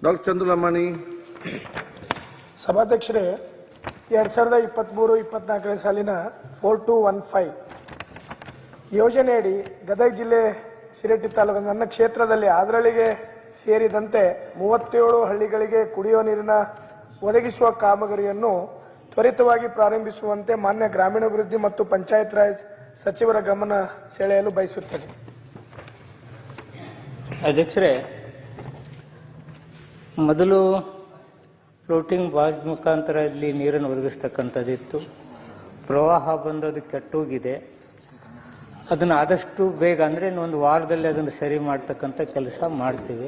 Doctor Chandru Lamani. ಸಭಾಧ್ಯಕ್ಷರೇ, 2023-24 ಸಾಲಿನ 4215 ಯೋಜನೆಯಡಿ ಗದಗ ಜಿಲ್ಲೆ ಶಿರಟ್ಟಿ ತಾಲೂಕಿನ ನನ್ನ ಕ್ಷೇತ್ರದಲ್ಲಿ ಆದರಳಿಗೆ ಸೇರಿದಂತೆ 37 ಹಳ್ಳಿಗಳಿಗೆ ಕುಡಿಯುವ ನೀರಿನ ಒದಗಿಸುವ ಕಾಮಗಾರಿಯನ್ನು ತ್ವರಿತವಾಗಿ ಪ್ರಾರಂಭಿಸುವಂತೆ ಮಾನ್ಯ ಗ್ರಾಮೀಣಾಭಿವೃದ್ಧಿ ಮತ್ತು ಪಂಚಾಯತ್ ರಾಜ್ ಸಚಿವರ ಗಮನ ಸೆಳೆಯಲು ಬಯಸುತ್ತೇನೆ. ಅಧ್ಯಕ್ಷರೇ, ಮೊದಲು ಫ್ಲೋಟಿಂಗ್ ಬಾಜ್ ಮುಖಾಂತರ ಇಲ್ಲಿ ನೀರನ್ನು ಒದಗಿಸ್ತಕ್ಕಂಥದ್ದಿತ್ತು. ಪ್ರವಾಹ ಬಂದು ಅದು ಕೆಟ್ಟೋಗಿದೆ. ಅದನ್ನು ಆದಷ್ಟು ಬೇಗ ಅಂದರೆ ಒಂದು ವಾರದಲ್ಲಿ ಅದನ್ನು ಸರಿ ಮಾಡ್ತಕ್ಕಂಥ ಕೆಲಸ ಮಾಡ್ತೀವಿ.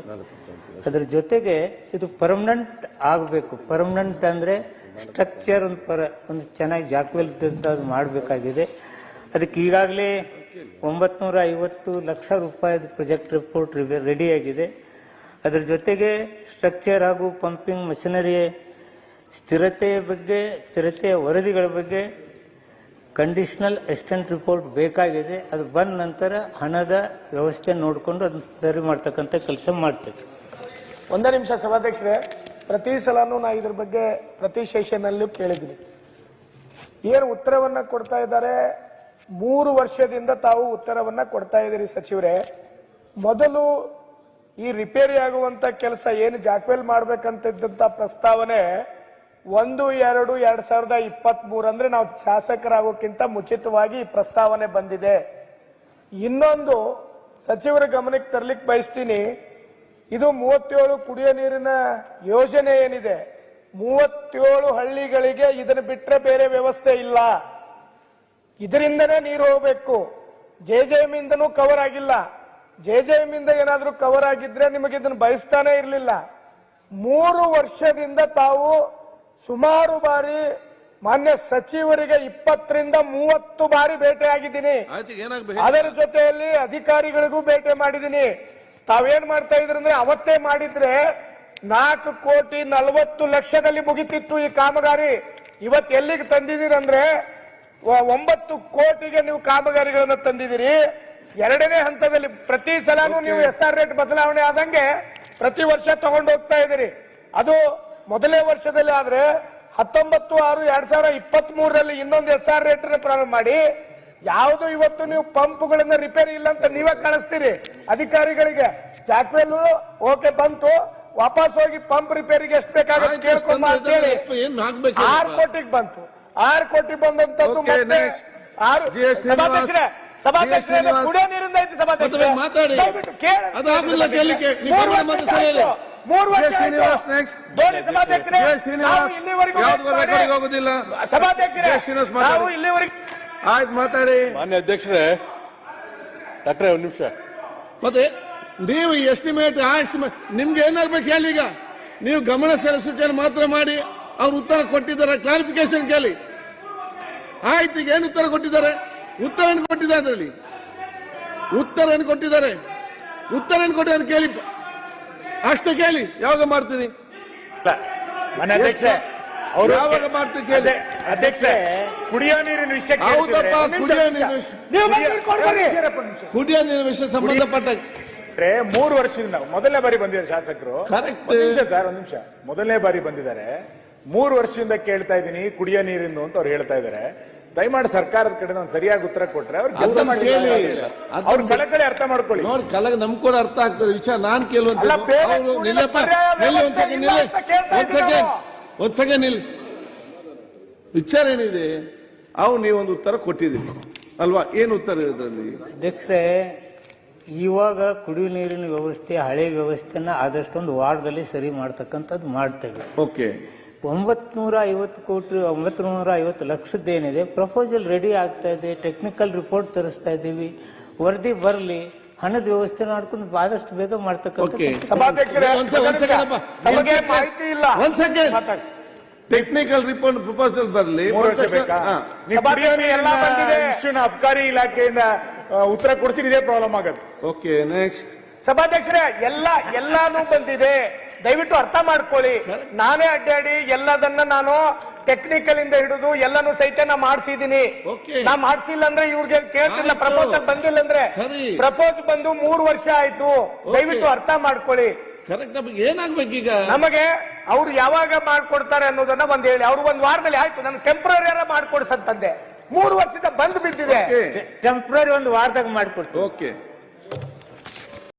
ಅದರ ಜೊತೆಗೆ ಇದು ಪರ್ಮನೆಂಟ್ ಆಗಬೇಕು. ಪರ್ಮನೆಂಟ್ ಅಂದರೆ ಸ್ಟ್ರಕ್ಚರ್ ಒಂದು ಚೆನ್ನಾಗಿ ಜಾಗದಲ್ಲಿ ಮಾಡಬೇಕಾಗಿದೆ. ಅದಕ್ಕೆ ಈಗಾಗಲೇ 950 ಲಕ್ಷ ರೂಪಾಯಿದು ಪ್ರಾಜೆಕ್ಟ್ ರಿಪೋರ್ಟ್ ರೆಡಿಯಾಗಿದೆ. ಅದರ ಜೊತೆಗೆ ಸ್ಟ್ರಕ್ಚರ್ ಹಾಗೂ ಪಂಪಿಂಗ್ ಮಷಿನರಿ ಸ್ಥಿರತೆಯ ವರದಿಗಳ ಬಗ್ಗೆ ಕಂಡೀಷನಲ್ ಅಸಿಸ್ಟೆಂಟ್ ರಿಪೋರ್ಟ್ ಬೇಕಾಗಿದೆ. ಅದು ಬಂದ ನಂತರ ಹಣದ ವ್ಯವಸ್ಥೆ ನೋಡಿಕೊಂಡು ಅದನ್ನು ಸರಿ ಮಾಡ್ತಕ್ಕಂಥ ಕೆಲಸ ಮಾಡ್ತೇವೆ. ಒಂದೇ ನಿಮಿಷ ಸಭಾಧ್ಯಕ್ಷರೇ, ಪ್ರತಿ ಸಲನೂ ನಾ ಇದ್ರ ಬಗ್ಗೆ ಪ್ರತಿ ಸೆಷನ್ ಅಲ್ಲೂ ಕೇಳಿದ್ದೀನಿ. ಏನು ಉತ್ತರವನ್ನ ಕೊಡ್ತಾ ಇದ್ದಾರೆ, 3 ವರ್ಷದಿಂದ ತಾವು ಉತ್ತರವನ್ನ ಕೊಡ್ತಾ ಇದ್ದೀರಿ ಸಚಿವರೇ. ಮೊದಲು ಈ ರಿಪೇರಿ ಆಗುವಂತ ಕೆಲಸ ಏನು ಜಾಕ್ವೆಲ್ ಮಾಡ್ಬೇಕಂತಿದ್ದಂತ ಪ್ರಸ್ತಾವನೆ 1/2/2023 ಅಂದ್ರೆ ನಾವು ಶಾಸಕರಾಗೋಕ್ಕಿಂತ ಮುಂಚಿತವಾಗಿ ಈ ಪ್ರಸ್ತಾವನೆ ಬಂದಿದೆ. ಇನ್ನೊಂದು ಸಚಿವರ ಗಮನಕ್ಕೆ ತರ್ಲಿಕ್ಕೆ ಬಯಸ್ತೀನಿ. ಇದು 37 ಕುಡಿಯೋ ನೀರಿನ ಯೋಜನೆ ಏನಿದೆ, 37 ಹಳ್ಳಿಗಳಿಗೆ ಇದನ್ನು ಬಿಟ್ರೆ ಬೇರೆ ವ್ಯವಸ್ಥೆ ಇಲ್ಲ. ಇದರಿಂದನೇ ನೀರು ಹೋಗ್ಬೇಕು. ಜೆಜೆಎಂ ಇಂದನೂ ಕವರ್ ಆಗಿಲ್ಲ. ಜೆಜೆಎಂ ಇಂದ ಏನಾದ್ರೂ ಕವರ್ ಆಗಿದ್ರೆ ನಿಮಗೆ ಇದನ್ನು ಬಯಸ್ತಾನೆ ಇರಲಿಲ್ಲ. 3 ವರ್ಷದಿಂದ ತಾವು ಸುಮಾರು ಬಾರಿ ಮಾನ್ಯ ಸಚಿವರಿಗೆ 20ರಿಂದ 30 ಬಾರಿ ಭೇಟಿ ಆಗಿದ್ದೀನಿ. ಅದರ ಜೊತೆಯಲ್ಲಿ ಅಧಿಕಾರಿಗಳಿಗೂ ಭೇಟಿ ಮಾಡಿದ್ದೀನಿ. ತಾವೇನ್ ಮಾಡ್ತಾ ಇದ್ರಿ ಅಂದ್ರೆ, ಅವತ್ತೇ ಮಾಡಿದ್ರೆ 4,40,00,000ದಲ್ಲಿ ಮುಗಿತಿತ್ತು ಈ ಕಾಮಗಾರಿ. ಇವತ್ತು ಎಲ್ಲಿಗೆ ತಂದಿದ್ದೀರಂದ್ರೆ 9 ಕೋಟಿಗೆ ನೀವು ಕಾಮಗಾರಿಗಳನ್ನ ತಂದಿದ್ದೀರಿ. 2ನೇ ಹಂತದಲ್ಲಿ ಪ್ರತಿ ಸಲನೂ ನೀವು SR ರೇಟ್ ಬದಲಾವಣೆ ಆದಂಗೆ ಪ್ರತಿ ವರ್ಷ ತಗೊಂಡು ಹೋಗ್ತಾ ಇದ್ದೀರಿ. ಅದು ಮೊದಲನೇ ವರ್ಷದಲ್ಲಿ ಆದ್ರೆ 19/6/2023 ಇನ್ನೊಂದು SR ರೇಟ್ ಪ್ರಾರಂಭ ಮಾಡಿ, ಯಾವುದು ಇವತ್ತು ನೀವು ಪಂಪ್ಗಳನ್ನ ರಿಪೇರಿ ಇಲ್ಲ ಅಂತ ನೀವೇ ಕಾಣಿಸ್ತೀರಿ ಅಧಿಕಾರಿಗಳಿಗೆ. ಜಾಕ್ವೆಲ್ ಓಕೆ ಬಂತು, ವಾಪಸ್ ಹೋಗಿ ಪಂಪ್ ರಿಪೇರಿಗೆ ಎಷ್ಟು ಬೇಕಾಗುತ್ತೆ ಕೇಳ್ಕೊಂಡ್ 6 ಕೋಟಿಗೆ ಬಂತು. 6 ಕೋಟಿ ಬಂದಂತದ್ದು ಕುಡಿಯೋ ನೀರಿಂದ ಐತಿ ಸಭಾಧ್ಯಕ್ಷರೇ. ಆಯ್ತು, ಮಾತಾಡಿ ಮಾನ್ಯ ಅಧ್ಯಕ್ಷರೇ. ಡಾಕ್ಟ್ರೆ ಒಂದು ನಿಮಿಷ. ಮತ್ತೆ ನೀವು ಎಸ್ಟಿಮೇಟ್ ನಿಮ್ಗೆ ಏನಾಗ್ಬೇಕು ಹೇಳಿ. ಈಗ ನೀವು ಗಮನ ಸೂಚನೆ ಮಾತ್ರ ಮಾಡಿ ಅವ್ರು ಉತ್ತರ ಕೊಟ್ಟಿದ್ದಾರೆ, ಕ್ಲಾರಿಫಿಕೇಶನ್ ಕೇಳಿ. ಆಯ್ತು, ಈಗ ಏನು ಉತ್ತರ ಕೊಟ್ಟಿದ್ದಾರೆ? ಉತ್ತರ ಏನು ಕೊಟ್ಟಿದ್ದಾರೆ ಅದರಲ್ಲಿ? ಉತ್ತರ ಏನು ಕೊಟ್ಟಿದ್ದಾರೆ ಕೇಳಿ, ಅಷ್ಟೇ ಕೇಳಿ. ಯಾವಾಗ ಮಾಡ್ತೀನಿ? ಯಾವಾಗ ಮಾಡ್ತೀನಿ ಕೇಳಿ ಅಧ್ಯಕ್ಷ. ಕುಡಿಯೋ ನೀರಿನ ವಿಷಯ, ಕುಡಿಯೋ ನೀರಿನ ವಿಷಯ ಸಂಬಂಧಪಟ್ಟ 3 ವರ್ಷದಿಂದ ಮೊದಲನೇ ಬಾರಿ ಬಂದಿದ್ದಾರೆ ಶಾಸಕರು. ಸರ್ ಒಂದ್ ನಿಮಿಷ, ಮೊದಲನೇ ಬಾರಿ ಬಂದಿದ್ದಾರೆ. 3 ವರ್ಷದಿಂದ ಕೇಳ್ತಾ ಇದ್ದೀನಿ ಕುಡಿಯೋ ನೀರಿಂದು ಅಂತ ಅವ್ರು ಹೇಳ್ತಾ ಇದ್ದಾರೆ. ದಯಮಾಡಿ ಸರ್ಕಾರದ ಕಡೆ ನಾನು ಸರಿಯಾಗಿ ಉತ್ತರ ಕೊಟ್ರೆ ಅವ್ರು ಕೆಲಸ ಮಾಡಿ ಅವ್ರ ಕಳಕಳಿ ಅರ್ಥ ಮಾಡ್ಕೊಳ್ಳಿ. ನೋಡಿ, ಕಲಗ ನಮ್ ಕೂಡ ಅರ್ಥ ಆಗ್ತದೆ ವಿಚಾರ. ನಾನ್ ಕೇಳುವಂತ ಒಂದ್ ಸೆಕೆಂಡ್ ನಿಲ್ಲಿ. ವಿಚಾರ ಏನಿದೆ, ಅವು ನೀವೊಂದು ಉತ್ತರ ಕೊಟ್ಟಿದ್ದೀರಿ ಅಲ್ವಾ? ಏನು ಉತ್ತರ ಇದರಲ್ಲಿ? ಅಧ್ಯಕ್ಷರೇ, ಇವಾಗ ಕುಡಿಯುವ ನೀರಿನ ವ್ಯವಸ್ಥೆ, ಹಳೆ ವ್ಯವಸ್ಥೆನ ಆದಷ್ಟು ಒಂದು ವಾರದಲ್ಲಿ ಸರಿ ಮಾಡ್ತಕ್ಕಂಥದ್ದು ಮಾಡ್ತೇವೆ. ಓಕೆ. 950 ಲಕ್ಷದ್ದೇನಿದೆ ಪ್ರಪೋಸಲ್ ರೆಡಿ ಆಗ್ತಾ ಇದೆ. ಟೆಕ್ನಿಕಲ್ ರಿಪೋರ್ಟ್ ತರಿಸ್ತಾ ಇದ್ದೀವಿ. ವರದಿ ಬರಲಿ, ಹಣದ ವ್ಯವಸ್ಥೆ ಮಾಡ್ಕೊಂಡು ಆದಷ್ಟು ಬೇಗ ಮಾಡ್ತಕ್ಕಂಥ. ಟೆಕ್ನಿಕಲ್ ರಿಪೋರ್ಟ್ ಪ್ರಪೋಸಲ್ ಬರಲಿ. ಅಬಕಾರಿ ಇಲಾಖೆಯಿಂದ ಉತ್ತರ ಕೊಡಿಸಿ ಇದೇ ಪ್ರಾಬ್ಲಮ್ ಆಗುತ್ತೆ. Okay, next. ಸಭಾಧ್ಯಕ್ಷರೇ, ಎಲ್ಲಾನು ಬಂದಿದೆ, ದಯವಿಟ್ಟು ಅರ್ಥ ಮಾಡ್ಕೊಳ್ಳಿ. ನಾನೇ ಅಡ್ಡಾಡಿ ಎಲ್ಲದನ್ನ ನಾನು ಟೆಕ್ನಿಕಲ್ ಇಂದ ಹಿಡಿದು ಎಲ್ಲಾನು ಸೈಟನ್ನ ಮಾಡಿಸಿದೀನಿ. ನಾ ಮಾಡಿಸಿಲ್ಲ ಅಂದ್ರೆ ಇವ್ರಿಗೆ ಕೇಳ್ತಿಲ್ಲ. ಪ್ರಪೋಸಲ್ ಬಂದಿಲ್ಲ ಅಂದ್ರೆ ಪ್ರಪೋಸ್ ಬಂದು 3 ವರ್ಷ ಆಯ್ತು. ದಯವಿಟ್ಟು ಅರ್ಥ ಮಾಡ್ಕೊಳ್ಳಿ. ಕರೆಕ್ಟ್ ಏನಾಗ್ಬೇಕೀಗ? ನಮಗೆ ಅವ್ರು ಯಾವಾಗ ಮಾಡ್ಕೊಡ್ತಾರೆ ಅನ್ನೋದನ್ನ ಒಂದ್ ಹೇಳಿ. ಅವ್ರು ಒಂದ್ ವಾರದಲ್ಲಿ ಆಯ್ತು ನನ್ ಟೆಂಪ್ರರಿ ಮಾಡ್ಕೊಡ್ಸಂತಂದೆ. 3 ವರ್ಷದಿಂದ ಬಂದ್ ಬಿದ್ದಿದೆ. ಟೆಂಪ್ರರಿ ಒಂದು ವಾರದಾಗ ಮಾಡಿಕೊಡ್ತೀವಿ. ಓಕೆ